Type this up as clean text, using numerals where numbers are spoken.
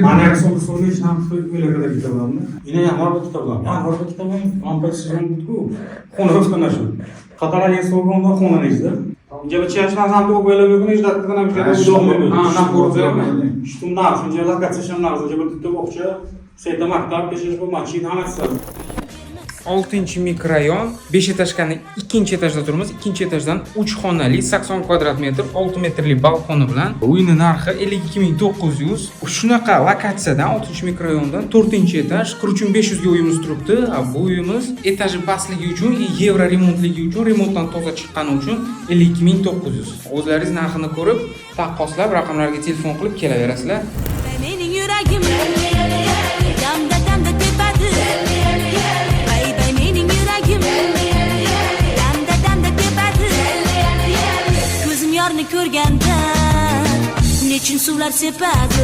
Ana soru şanslı böyle kadar kitabımda. Yine yağmur bu kitabım. Yağmur bu kitabım kompozisyon bu. Konu kanaşı. Katalanya soğuğunda konu neydi? Cebe çeşmen zamda o böyle bir gün işte dakikadan bir şey olmuyor. Ha, na portaya mı? İşte bunlar şimdi lokasyon lazım. Cebe tuttu okça. Seyda maktab peşiş bu maçı hamatsa. 6 mikrorayon, 5 etajdan 2 etajda turamiz. 2 etajdan 3 xonali, 80 kvadrat metr, 6 metrli balkoni bilan. Uyning narxi 52900. Shunaqa lokatsiyadan 6 mikrorayondan 4-etaj 43500 ga uyimiz turibdi. Bu uyimiz etaji pastligi uchun, yevro remontligi uchun, remontdan toza chiqqani uchun 52900. O'zlaringiz narxini ko'rib, taqqoslab raqamlarga telefon qilib kelaverasizlar. Mening yuragim damda tepadi. Mening yuragim damda tepadi. Ko'zim yorni ko'rganda nechun suvlar sepadi.